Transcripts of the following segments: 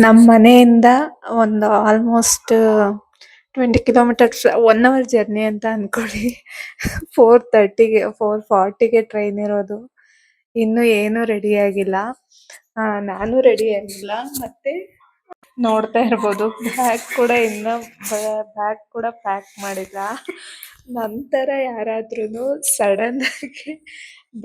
ನಮ್ಮ ಮನೆಯಿಂದ ಒಂದು ಆಲ್ಮೋಸ್ಟ್ 20 ಕಿಲೋಮೀಟರ್ಸ್ 1 ಅವರ್ ಜರ್ನಿ ಅಂತ ಅನ್ಕೊಳ್ಳಿ. 4:30ಗೆ 4:40ಗೆ ಟ್ರೈನ್ ಇರೋದು. ಇನ್ನು ಏನೂ ರೆಡಿ ಆಗಿಲ್ಲ. ನಾನು ರೆಡಿ ಆಗಿಲ್ಲ. ಮತ್ತೆ ನೋಡ್ತಾ ಇರ್ಬೋದು ಬ್ಯಾಗ್ ಕೂಡ ಪ್ಯಾಕ್ ಮಾಡಿಲ್ಲ. ನಂತರ ಯಾರಾದ್ರೂ ಸಡನ್ ಆಗಿ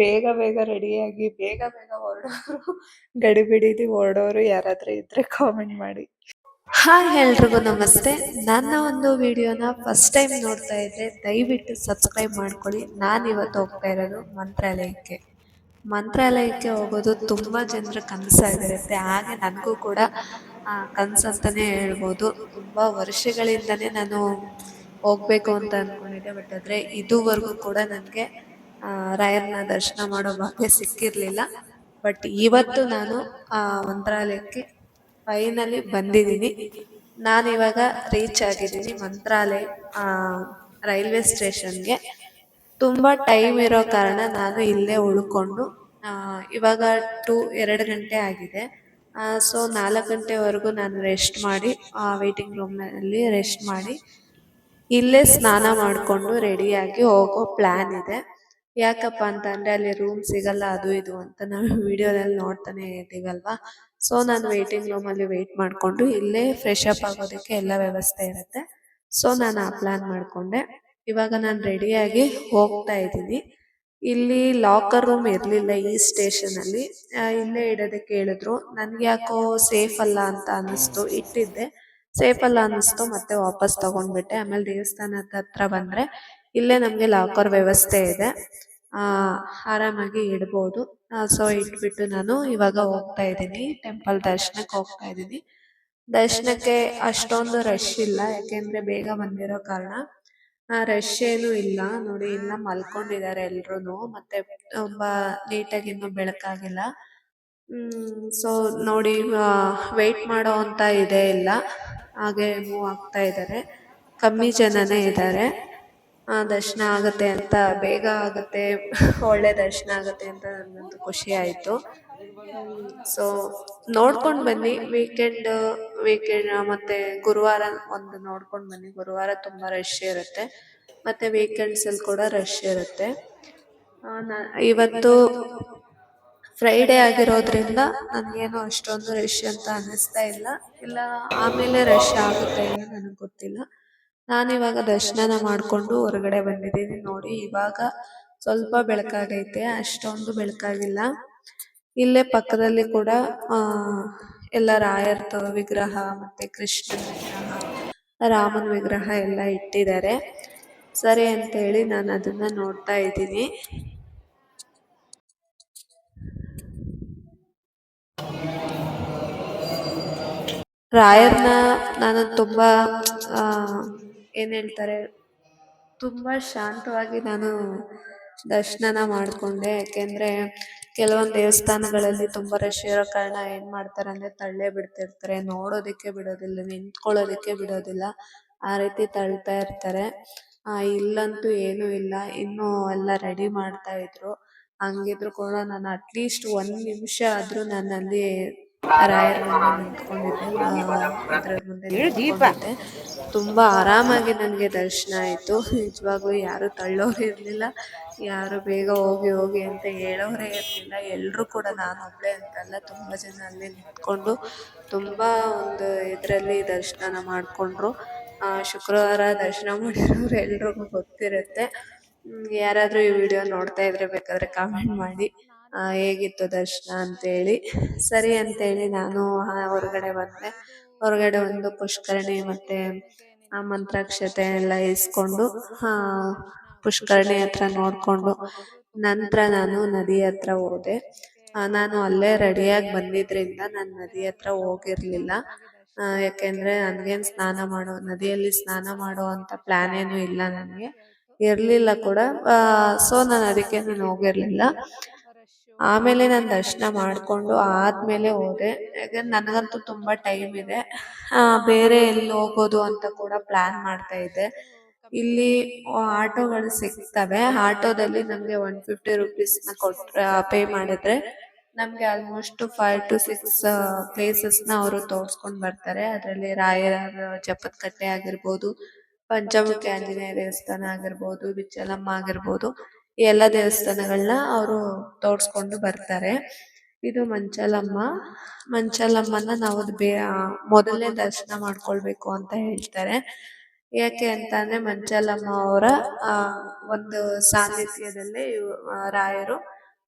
ಬೇಗ ಬೇಗ ರೆಡಿಯಾಗಿ ಬೇಗ ಬೇಗ ಹೊರಡೋರು, ಗಡಿಬಿಡಿಲಿ ಹೊರಡೋರು ಯಾರಾದ್ರೂ ಇದ್ರೆ ಕಾಮೆಂಟ್ ಮಾಡಿ. ಹಾಯ್ ಎಲ್ರಿಗೂ ನಮಸ್ತೆ. ನನ್ನ ಒಂದು ವಿಡಿಯೋನ ಫಸ್ಟ್ ಟೈಮ್ ನೋಡ್ತಾ ಇದ್ರೆ ದಯವಿಟ್ಟು ಸಬ್ಸ್ಕ್ರೈಬ್ ಮಾಡ್ಕೊಳ್ಳಿ. ನಾನು ಇವತ್ತು ಹೋಗ್ತಾ ಇರೋದು ಮಂತ್ರಾಲಯಕ್ಕೆ ಹೋಗೋದು ತುಂಬ ಜನರ ಕನಸಾಗಿರುತ್ತೆ. ಹಾಗೆ ನನಗೂ ಕೂಡ ಕನಸಂತಾನೆ ಹೇಳ್ಬೋದು. ತುಂಬ ವರ್ಷಗಳಿಂದನೇ ನಾನು ಹೋಗ್ಬೇಕು ಅಂತ ಅಂದ್ಕೊಂಡಿದ್ದೆ. ಬಟ್ ಆದರೆ ಇದುವರೆಗೂ ಕೂಡ ನನಗೆ ರಾಯರನ್ನ ದರ್ಶನ ಮಾಡೋ ಭಾಗ್ಯ ಸಿಕ್ಕಿರಲಿಲ್ಲ. ಬಟ್ ಇವತ್ತು ನಾನು ಮಂತ್ರಾಲಯಕ್ಕೆ ಫೈನಲಿ ಬಂದಿದ್ದೀನಿ. ನಾನಿವಾಗ ರೀಚ್ ಆಗಿದ್ದೀನಿ ಮಂತ್ರಾಲಯ ರೈಲ್ವೆ ಸ್ಟೇಷನ್ಗೆ. ತುಂಬ ಟೈಮ್ ಇರೋ ಕಾರಣ ನಾನು ಇಲ್ಲೇ ಉಳ್ಕೊಂಡು ಇವಾಗ 2 ಗಂಟೆ ಆಗಿದೆ. ಸೊ 4 ಗಂಟೆವರೆಗೂ ನಾನು ರೆಸ್ಟ್ ಮಾಡಿ ವೇಟಿಂಗ್ ರೂಮ್ನಲ್ಲಿ ರೆಸ್ಟ್ ಮಾಡಿ ಇಲ್ಲೇ ಸ್ನಾನ ಮಾಡಿಕೊಂಡು ರೆಡಿಯಾಗಿ ಹೋಗೋ ಪ್ಲ್ಯಾನ್ ಇದೆ. ಯಾಕಪ್ಪ ಅಂತಂದರೆ ಅಲ್ಲಿ ರೂಮ್ ಸಿಗಲ್ಲ ಅದು ಇದು ಅಂತ ನಾವು ವಿಡಿಯೋದಲ್ಲಿ ನೋಡ್ತಾನೆ ಇದ್ದೀವಲ್ವಾ. ಸೊ ನಾನು ವೇಟಿಂಗ್ ರೂಮಲ್ಲಿ ವೆಯ್ಟ್ ಮಾಡಿಕೊಂಡು ಇಲ್ಲೇ ಫ್ರೆಶ್ ಅಪ್ ಆಗೋದಕ್ಕೆ ಎಲ್ಲ ವ್ಯವಸ್ಥೆ ಇರುತ್ತೆ. ಸೊ ನಾನು ಆ ಪ್ಲ್ಯಾನ್ ಮಾಡಿಕೊಂಡೆ. ಇವಾಗ ನಾನು ರೆಡಿಯಾಗಿ ಹೋಗ್ತಾ ಇದ್ದೀನಿ. ಇಲ್ಲಿ ಲಾಕರ್ ರೂಮ್ ಇರಲಿಲ್ಲ ಈ ಸ್ಟೇಷನಲ್ಲಿ. ಇಲ್ಲೇ ಇಡೋದಕ್ಕೆ ಹೇಳಿದ್ರು. ನನಗೆ ಯಾಕೋ ಸೇಫ್ ಅಲ್ಲ ಅಂತ ಅನ್ನಿಸ್ತು. ಇಟ್ಟಿದ್ದೆ, ಸೇಫ್ ಅಲ್ಲ ಅನ್ನಿಸ್ತು, ಮತ್ತೆ ವಾಪಸ್ ತಗೊಂಡ್ಬಿಟ್ಟೆ. ಆಮೇಲೆ ದೇವಸ್ಥಾನದ ಹತ್ರ ಬಂದರೆ ಇಲ್ಲೇ ನಮಗೆ ಲಾಕರ್ ವ್ಯವಸ್ಥೆ ಇದೆ, ಆರಾಮಾಗಿ ಇಡ್ಬೋದು. ಸೊ ಇಟ್ಬಿಟ್ಟು ನಾನು ಇವಾಗ ಹೋಗ್ತಾ ಇದ್ದೀನಿ, ಟೆಂಪಲ್ ದರ್ಶನಕ್ಕೆ ಹೋಗ್ತಾ ಇದ್ದೀನಿ. ದರ್ಶನಕ್ಕೆ ಅಷ್ಟೊಂದು ರಶ್ ಇಲ್ಲ, ಯಾಕೆಂದರೆ ಬೇಗ ಬಂದಿರೋ ಕಾರಣ ರಶ್ ಏನೂ ಇಲ್ಲ. ನೋಡಿ ಇನ್ನು ಮಲ್ಕೊಂಡಿದ್ದಾರೆ ಎಲ್ರೂ, ಮತ್ತೆ ತುಂಬ ನೀಟಾಗಿ ಇನ್ನೂ ಬೆಳಕಾಗಿಲ್ಲ. ಸೊ ನೋಡಿ ವೆಯ್ಟ್ ಮಾಡೋ ಅಂತ ಇದೇ ಇಲ್ಲ, ಹಾಗೆ ಮೂವ್ ಆಗ್ತಾ ಇದ್ದಾರೆ. ಕಮ್ಮಿ ಜನನೇ ಇದ್ದಾರೆ. ದರ್ಶನ ಆಗುತ್ತೆ ಅಂತ, ಬೇಗ ಆಗುತ್ತೆ, ಒಳ್ಳೆ ದರ್ಶನ ಆಗುತ್ತೆ ಅಂತ ನನಗಂತೂ ಖುಷಿ ಆಯಿತು. ಸೊ ನೋಡ್ಕೊಂಡು ಬನ್ನಿ. ವೀಕೆಂಡ್ ಮತ್ತು ಗುರುವಾರ ಒಂದು ನೋಡ್ಕೊಂಡು ಬನ್ನಿ. ಗುರುವಾರ ತುಂಬ ರಶ್ ಇರುತ್ತೆ, ಮತ್ತು ವೀಕೆಂಡ್ಸಲ್ಲಿ ಕೂಡ ರಶ್ ಇರುತ್ತೆ. ಇವತ್ತು ಫ್ರೈಡೇ ಆಗಿರೋದ್ರಿಂದ ನನಗೇನು ಅಷ್ಟೊಂದು ರಶ್ ಅಂತ ಅನ್ನಿಸ್ತಾ ಇಲ್ಲ ಆಮೇಲೆ ರಶ್ ಆಗುತ್ತೆ ಇಲ್ಲ ನನಗೆ ಗೊತ್ತಿಲ್ಲ. ನಾನಿವಾಗ ದರ್ಶನ ಮಾಡಿಕೊಂಡು ಹೊರಗಡೆ ಬಂದಿದ್ದೀನಿ. ನೋಡಿ ಇವಾಗ ಸ್ವಲ್ಪ ಬೆಳಕಾಗೈತೆ, ಅಷ್ಟೊಂದು ಬೆಳಕಾಗಿಲ್ಲ. ಇಲ್ಲೇ ಪಕ್ಕದಲ್ಲಿ ಕೂಡ ಎಲ್ಲ ರಾಯರ್ದು ವಿಗ್ರಹ ಮತ್ತು ಕೃಷ್ಣನ ವಿಗ್ರಹ, ರಾಮನ ವಿಗ್ರಹ ಎಲ್ಲ ಇಟ್ಟಿದ್ದಾರೆ. ಸರಿ ಅಂತೇಳಿ ನಾನು ಅದನ್ನು ನೋಡ್ತಾ ಇದ್ದೀನಿ. ರಾಯರ್ನ ನಾನು ತುಂಬ ಏನು ಹೇಳ್ತಾರೆ, ತುಂಬ ಶಾಂತವಾಗಿ ನಾನು ದರ್ಶನ ಮಾಡಿಕೊಂಡೆ. ಯಾಕೆಂದರೆ ಕೆಲವೊಂದು ದೇವಸ್ಥಾನಗಳಲ್ಲಿ ತುಂಬ ರಶ್ ಇರೋ ಕಾರಣ ಏನು ಮಾಡ್ತಾರೆ ಅಂದರೆ ತಳ್ಳೇ ಬಿಡ್ತಿರ್ತಾರೆ, ನೋಡೋದಕ್ಕೆ ಬಿಡೋದಿಲ್ಲ, ನಿಂತ್ಕೊಳ್ಳೋದಕ್ಕೆ ಬಿಡೋದಿಲ್ಲ, ಆ ರೀತಿ ತಳ್ತಾ ಇರ್ತಾರೆ. ಇಲ್ಲಂತೂ ಏನೂ ಇಲ್ಲ, ಇನ್ನೂ ಎಲ್ಲ ರೆಡಿ ಮಾಡ್ತಾ ಇದ್ರು. ಹಂಗಿದ್ರು ಕೂಡ ನಾನು ಅಟ್ಲೀಸ್ಟ್ 1 ನಿಮಿಷ ಆದರೂ ನಾನು ಅಲ್ಲಿ ರಾಯರ ಮುಂದೆ ನಿಂತ್ಕೊಂಡಿದ್ದೆ, ಇದ್ರ ಮುಂದೆ ನಿಂತ್ಕೊಂಡಿದ್ದೆ. ತುಂಬ ಆರಾಮಾಗಿ ನನಗೆ ದರ್ಶನ ಆಯಿತು. ನಿಜವಾಗ್ಲೂ ಯಾರೂ ತಳ್ಳೋರು ಇರಲಿಲ್ಲ, ಯಾರು ಬೇಗ ಹೋಗಿ ಹೋಗಿ ಅಂತ ಹೇಳೋರೇ ಇರಲಿಲ್ಲ. ಎಲ್ಲರೂ ಕೂಡ, ನಾನೊಬ್ಬಳೇ ಅಂತಲ್ಲ, ತುಂಬ ಜನ ಅಲ್ಲೇ ನಿಂತ್ಕೊಂಡು ತುಂಬ ಒಂದು ಇದರಲ್ಲಿ ದರ್ಶನ ಮಾಡಿಕೊಂಡ್ರು. ಶುಕ್ರವಾರ ದರ್ಶನ ಮಾಡಿರೋರು ಎಲ್ರಿಗೂ ಗೊತ್ತಿರುತ್ತೆ. ಯಾರಾದರೂ ಈ ವಿಡಿಯೋ ನೋಡ್ತಾ ಇದ್ರೆ ಬೇಕಾದರೆ ಕಾಮೆಂಟ್ ಮಾಡಿ ಹೇಗಿತ್ತು ದರ್ಶನ ಅಂತೇಳಿ. ಸರಿ ಅಂತೇಳಿ ನಾನು ಹೊರಗಡೆ ಬಂದೆ. ಹೊರಗಡೆ ಒಂದು ಪುಷ್ಕರಣಿ ಮತ್ತು ಮಂತ್ರಾಕ್ಷತೆ ಎಲ್ಲ ಇಸ್ಕೊಂಡು ಪುಷ್ಕರಣಿ ಹತ್ರ ನೋಡಿಕೊಂಡು ನಂತರ ನಾನು ನದಿ ಹತ್ರ ಹೋದೆ. ನಾನು ಅಲ್ಲೇ ರೆಡಿಯಾಗಿ ಬಂದಿದ್ದರಿಂದ ನಾನು ನದಿ ಹತ್ರ ಹೋಗಿರಲಿಲ್ಲ. ಯಾಕೆಂದರೆ ನನಗೇನು ನದಿಯಲ್ಲಿ ಸ್ನಾನ ಮಾಡೋ ಅಂಥ ಪ್ಲ್ಯಾನ್ ಏನೂ ಇಲ್ಲ, ನನಗೆ ಇರಲಿಲ್ಲ ಕೂಡ. ಸೊ ನಾನು ಅದಕ್ಕೆ ಹೋಗಿರಲಿಲ್ಲ. ಆಮೇಲೆ ನಾನು ದರ್ಶನ ಮಾಡಿಕೊಂಡು ಆದಮೇಲೆ ಹೋದೆ. ಯಾಕಂದ್ರೆ ನನಗಂತೂ ತುಂಬ ಟೈಮ್ ಇದೆ, ಬೇರೆ ಎಲ್ಲಿ ಹೋಗೋದು ಅಂತ ಕೂಡ ಪ್ಲ್ಯಾನ್ ಮಾಡ್ತಾ ಇದ್ದೆ. ಇಲ್ಲಿ ಆಟೋಗಳು ಸಿಗ್ತವೆ, ಆಟೋದಲ್ಲಿ ನಮಗೆ 150 ರುಪೀಸ್ನ ಪೇ ಮಾಡಿದ್ರೆ ನಮ್ಗೆ ಆಲ್ಮೋಸ್ಟ್ 5 to 6 ಪ್ಲೇಸಸ್ನ ಅವರು ತೋರಿಸ್ಕೊಂಡು ಬರ್ತಾರೆ. ಅದರಲ್ಲಿ ರಾಯರ ಜಪದ ಕಟ್ಟೆ ಆಗಿರ್ಬೋದು, ಪಂಚಮುಖಿ ಆಂಜನೇಯ ದೇವಸ್ಥಾನ ಆಗಿರ್ಬೋದು, ಬಿಚ್ಚಲಮ್ಮ ಆಗಿರ್ಬೋದು, ಈ ಎಲ್ಲ ದೇವಸ್ಥಾನಗಳನ್ನ ಅವರು ತೋರಿಸ್ಕೊಂಡು ಬರ್ತಾರೆ. ಇದು ಮಂಚಲಮ್ಮ. ಮಂಚಲಮ್ಮನ ನಾವು ಮೊದಲನೇ ದರ್ಶನ ಮಾಡ್ಕೊಳ್ಬೇಕು ಅಂತ ಹೇಳ್ತಾರೆ. ಯಾಕೆ ಅಂತ ಅಂದ್ರೆ ಮಂಚಲಮ್ಮ ಅವರ ಒಂದು ಸಾನ್ನಿಧ್ಯದಲ್ಲಿ ರಾಯರು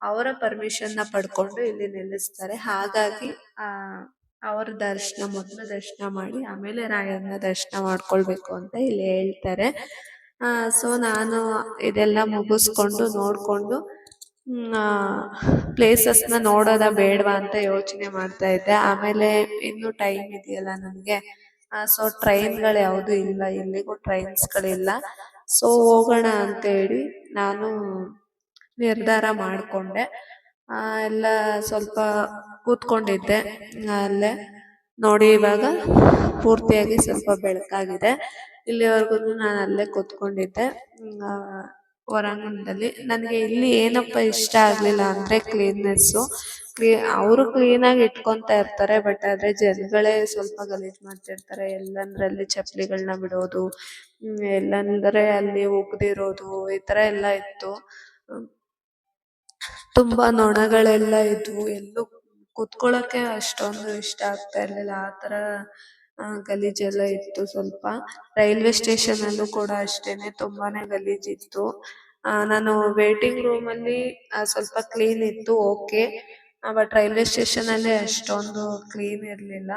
ಅವರ ಪರ್ಮಿಷನ್ ನ ಪಡ್ಕೊಂಡು ಇಲ್ಲಿ ನಿಲ್ಲಿಸ್ತಾರೆ. ಹಾಗಾಗಿ ಅವ್ರ ಮೊದಲು ದರ್ಶನ ಮಾಡಿ ಆಮೇಲೆ ರಾಯರನ್ನ ದರ್ಶನ ಮಾಡ್ಕೊಳ್ಬೇಕು ಅಂತ ಇಲ್ಲಿ ಹೇಳ್ತಾರೆ. ಸೊ ನಾನು ಇದೆಲ್ಲ ಮುಗಿಸ್ಕೊಂಡು ನೋಡ್ಕೊಂಡು ಪ್ಲೇಸಸ್ನ ನೋಡೋದ ಬೇಡವಾ ಅಂತ ಯೋಚನೆ ಮಾಡ್ತಾ ಇದ್ದೆ. ಆಮೇಲೆ ಇನ್ನು ಟೈಮ್ ಇದೆಯಲ್ಲ ನನಗೆ, ಸೊ ಟ್ರೈನ್ಗಳು ಯಾವುದು ಇಲ್ಲ, ಇಲ್ಲಿಗೂ ಟ್ರೈನ್ಸ್ಗಳಿಲ್ಲ. ಸೊ ಹೋಗೋಣ ಅಂತೇಳಿ ನಾನು ನಿರ್ಧಾರ ಮಾಡಿಕೊಂಡೆ. ಎಲ್ಲ ಸ್ವಲ್ಪ ಕೂತ್ಕೊಂಡಿದ್ದೆ ಅಲ್ಲೇ. ನೋಡಿ ಇವಾಗ ಪೂರ್ತಿಯಾಗಿ ಸ್ವಲ್ಪ ಬೆಳಕಾಗಿದೆ. ಇಲ್ಲಿವರೆಗೂ ನಾನು ಅಲ್ಲೇ ಕೂತ್ಕೊಂಡಿದ್ದೆ ಹೊರಾಂಗಣದಲ್ಲಿ. ನನಗೆ ಇಲ್ಲಿ ಏನಪ್ಪ ಇಷ್ಟ ಆಗಲಿಲ್ಲ ಅಂದರೆ ಕ್ಲೀನ್ನೆಸ್ಸು. ಅವರು ಕ್ಲೀನಾಗಿ ಇಟ್ಕೊತ ಇರ್ತಾರೆ, ಬಟ್ ಆದರೆ ಜನಗಳೇ ಸ್ವಲ್ಪ ಗಲೀಜು ಮಾಡ್ತಿರ್ತಾರೆ. ಎಲ್ಲಂದ್ರಲ್ಲಿ ಚಪ್ಪಲಿಗಳನ್ನ ಬಿಡೋದು, ಎಲ್ಲಂದರೆ ಅಲ್ಲಿ ಉಗ್ದಿರೋದು, ಈ ಥರ ಎಲ್ಲ ಇತ್ತು. ತುಂಬಾ ನೊಣಗಳೆಲ್ಲ ಇದ್ವು. ಎಲ್ಲೂ ಕುತ್ಕೊಳ್ಳೋಕೆ ಅಷ್ಟೊಂದು ಇಷ್ಟ ಆಗ್ತಾ ಇರ್ಲಿಲ್ಲ, ಆ ಥರ ಗಲೀಜೆಲ್ಲ ಇತ್ತು ಸ್ವಲ್ಪ. ರೈಲ್ವೆ ಸ್ಟೇಷನ್ ಅಲ್ಲೂ ಕೂಡ ಅಷ್ಟೇನೆ ತುಂಬಾನೇ ಗಲೀಜಿತ್ತು. ನಾನು ವೇಟಿಂಗ್ ರೂಮ್ ಅಲ್ಲಿ ಸ್ವಲ್ಪ ಕ್ಲೀನ್ ಇತ್ತು, ಓಕೆ. ಬಟ್ ರೈಲ್ವೆ ಸ್ಟೇಷನ್ ಅಲ್ಲಿ ಅಷ್ಟೊಂದು ಕ್ಲೀನ್ ಇರಲಿಲ್ಲ.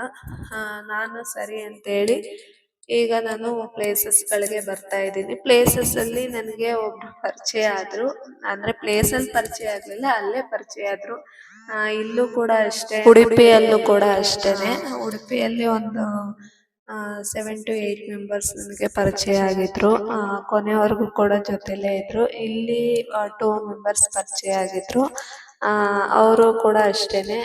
ನಾನು ಸರಿ ಅಂತೇಳಿ ಈಗ ನಾನು ಪ್ಲೇಸಸ್ಗಳಿಗೆ ಬರ್ತಾ ಇದ್ದೀನಿ. ಪ್ಲೇಸಸ್ ಅಲ್ಲಿ ನನಗೆ ಒಬ್ರು ಪರಿಚಯ ಆದ್ರು, ಅಂದ್ರೆ ಪ್ಲೇಸ್ ಅಲ್ಲಿ ಪರಿಚಯ ಆಗ್ಲಿಲ್ಲ, ಅಲ್ಲೇ ಪರಿಚಯ ಆದ್ರು. ಇಲ್ಲೂ ಕೂಡ ಅಷ್ಟೇ, ಉಡುಪಿಯಲ್ಲೂ ಕೂಡ ಅಷ್ಟೇನೆ. ಉಡುಪಿಯಲ್ಲಿ ಒಂದು 7 to 8 ಮೆಂಬರ್ಸ್ ನನಗೆ ಪರಿಚಯ ಆಗಿದ್ರು. ಕೊನೆವರೆಗೂ ಕೂಡ ಜೊತೆಲೇ ಇದ್ರು. ಇಲ್ಲಿ 2 ಮೆಂಬರ್ಸ್ ಪರಿಚಯ ಆಗಿದ್ರು. ಅವರು ಕೂಡ ಅಷ್ಟೇನೆ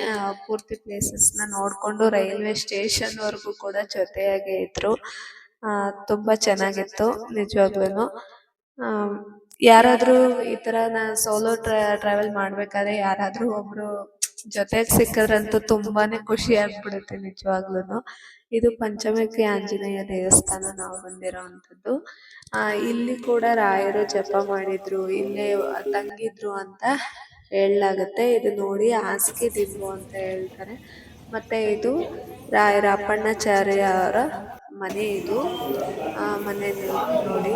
ಪೂರ್ತಿ ಪ್ಲೇಸಸ್ನ ನೋಡ್ಕೊಂಡು ರೈಲ್ವೆ ಸ್ಟೇಷನ್ ವರೆಗೂ ಕೂಡ ಜೊತೆಯಾಗೇ ಇದ್ರು. ತುಂಬಾ ಚೆನ್ನಾಗಿತ್ತು ನಿಜವಾಗ್ಲೂ. ಯಾರಾದ್ರೂ ಈ ತರ ಸೋಲೋ ಟ್ರಾವೆಲ್ ಮಾಡ್ಬೇಕಾದ್ರೆ ಯಾರಾದ್ರೂ ಒಬ್ರು ಜೊತೆಗೆ ಸಿಕ್ಕದ್ರಂತೂ ತುಂಬಾನೇ ಖುಷಿ ಆಗ್ಬಿಡುತ್ತೆ ನಿಜವಾಗ್ಲೂ. ಇದು ಪಂಚಮುಖಿ ಆಂಜನೇಯ ದೇವಸ್ಥಾನ ನಾವು ಬಂದಿರೋವಂಥದ್ದು. ಇಲ್ಲಿ ಕೂಡ ರಾಯರು ಜಪ ಮಾಡಿದ್ರು, ಇಲ್ಲೇ ತಂಗಿದ್ರು ಅಂತ ಹೇಳಲಾಗುತ್ತೆ. ಇದು ನೋಡಿ ಹಾಸಿಗೆ ದಿಂಬು ಅಂತ ಹೇಳ್ತಾರೆ. ಮತ್ತೆ ಇದು ರಾಯರ ಅಪ್ಪಣ್ಣಾಚಾರ್ಯ ಅವರ ಮನೆ. ಇದು ಮನೆ ನೋಡಿ.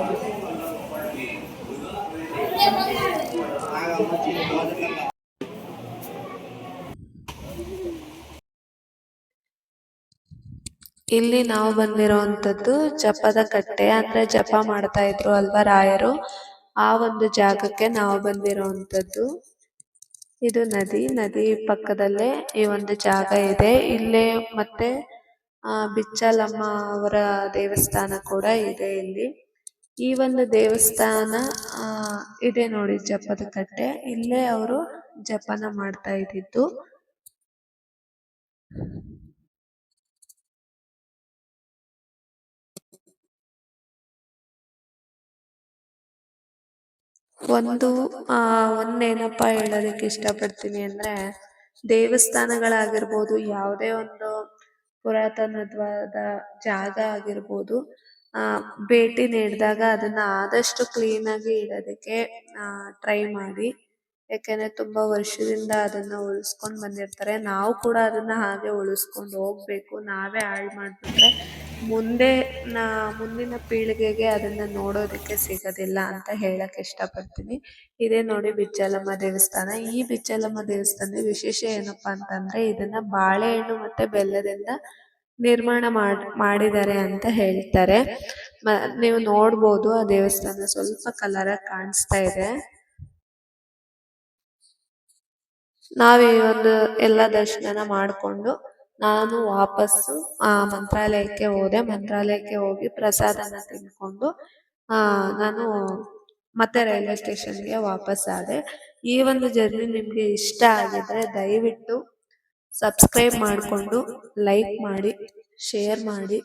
ಇಲ್ಲಿ ನಾವು ಬಂದಿರೋವಂಥದ್ದು ಜಪದ ಕಟ್ಟೆ, ಅಂದ್ರೆ ಜಪ ಮಾಡ್ತಾ ಇದ್ರು ಅಲ್ವಾ ರಾಯರು, ಆ ಒಂದು ಜಾಗಕ್ಕೆ ನಾವು ಬಂದಿರೋವಂಥದ್ದು. ಇದು ನದಿ ಪಕ್ಕದಲ್ಲೇ ಈ ಒಂದು ಜಾಗ ಇದೆ. ಇಲ್ಲೇ ಮತ್ತೆ ಬಿಚ್ಚಲಮ್ಮ ಅವರ ದೇವಸ್ಥಾನ ಕೂಡ ಇದೆ ಇಲ್ಲಿ. ಈ ಒಂದು ದೇವಸ್ಥಾನ ಇದೆ ನೋಡಿ, ಜಪದ ಕಟ್ಟೆ. ಇಲ್ಲೇ ಅವರು ಜಪನ ಮಾಡ್ತಾ ಇದ್ದಿದ್ದು. ಒಂದೇನಪ್ಪ ಹೇಳೋದಕ್ಕೆ ಇಷ್ಟಪಡ್ತೀನಿ ಅಂದ್ರೆ, ದೇವಸ್ಥಾನಗಳಾಗಿರ್ಬೋದು, ಯಾವುದೇ ಒಂದು ಪುರಾತನವಾದ ಜಾಗ ಆಗಿರ್ಬೋದು, ಭೇಟಿ ನೀಡಿದಾಗ ಅದನ್ನ ಆದಷ್ಟು ಕ್ಲೀನಾಗಿ ಇಡೋದಕ್ಕೆ ಟ್ರೈ ಮಾಡಿ. ಯಾಕೆಂದ್ರೆ ತುಂಬಾ ವರ್ಷದಿಂದ ಅದನ್ನ ಉಳಿಸ್ಕೊಂಡು ಬಂದಿರ್ತಾರೆ. ನಾವು ಕೂಡ ಅದನ್ನ ಹಾಗೆ ಉಳಿಸ್ಕೊಂಡು ಹೋಗ್ಬೇಕು. ನಾವೇ ಹಾಳು ಮಾಡ್ಬಿಟ್ರೆ ಮುಂದಿನ ಪೀಳಿಗೆಗೆ ಅದನ್ನ ನೋಡೋದಕ್ಕೆ ಸಿಗೋದಿಲ್ಲ ಅಂತ ಹೇಳಕ್ ಇಷ್ಟಪಡ್ತೀನಿ. ಇದೇ ನೋಡಿ ಬಿಚ್ಚಲಮ್ಮ ದೇವಸ್ಥಾನ. ಈ ಬಿಚ್ಚಲಮ್ಮ ದೇವಸ್ಥಾನದ ವಿಶೇಷ ಏನಪ್ಪಾ ಅಂತಂದ್ರೆ, ಇದನ್ನ ಬಾಳೆಹಣ್ಣು ಮತ್ತೆ ಬೆಲ್ಲದಿಂದ ನಿರ್ಮಾಣ ಮಾಡಿದ್ದಾರೆ ಅಂತ ಹೇಳ್ತಾರೆ. ನೀವು ನೋಡ್ಬೋದು, ಆ ದೇವಸ್ಥಾನ ಸ್ವಲ್ಪ ಕಲರ್ ಕಾಣಿಸ್ತಾ ಇದೆ. ನಾವೇ ಒಂದು ಎಲ್ಲ ದರ್ಶನ ಮಾಡಿಕೊಂಡು ನಾನು ವಾಪಸ್ಸು ಮಂತ್ರಾಲಯಕ್ಕೆ ಹೋದೆ. ಮಂತ್ರಾಲಯಕ್ಕೆ ಹೋಗಿ ಪ್ರಸಾದನ ತಿನ್ಕೊಂಡು ನಾನು ಮತ್ತೆ ರೈಲ್ವೆ ಸ್ಟೇಷನ್ಗೆ ವಾಪಸ್ ಆದೆ. ಈ ಒಂದು ಜರ್ನಿ ನಿಮಗೆ ಇಷ್ಟ ಆಗಿದ್ರೆ ದಯವಿಟ್ಟು ಸಬ್ಸ್ಕ್ರೈಬ್ ಮಾಡಿಕೊಂಡು ಲೈಕ್ ಮಾಡಿ, ಶೇರ್ ಮಾಡಿ.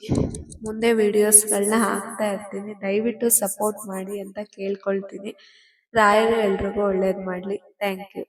ಮುಂದೆ ವಿಡಿಯೋಸ್ಗಳನ್ನ ಹಾಕ್ತಾ ಇರ್ತೀನಿ, ದಯವಿಟ್ಟು ಸಪೋರ್ಟ್ ಮಾಡಿ ಅಂತ ಕೇಳ್ಕೊಳ್ತೀನಿ. ರಾಯರು ಎಲ್ರಿಗೂ ಒಳ್ಳೇದು ಮಾಡಲಿ. Thank you.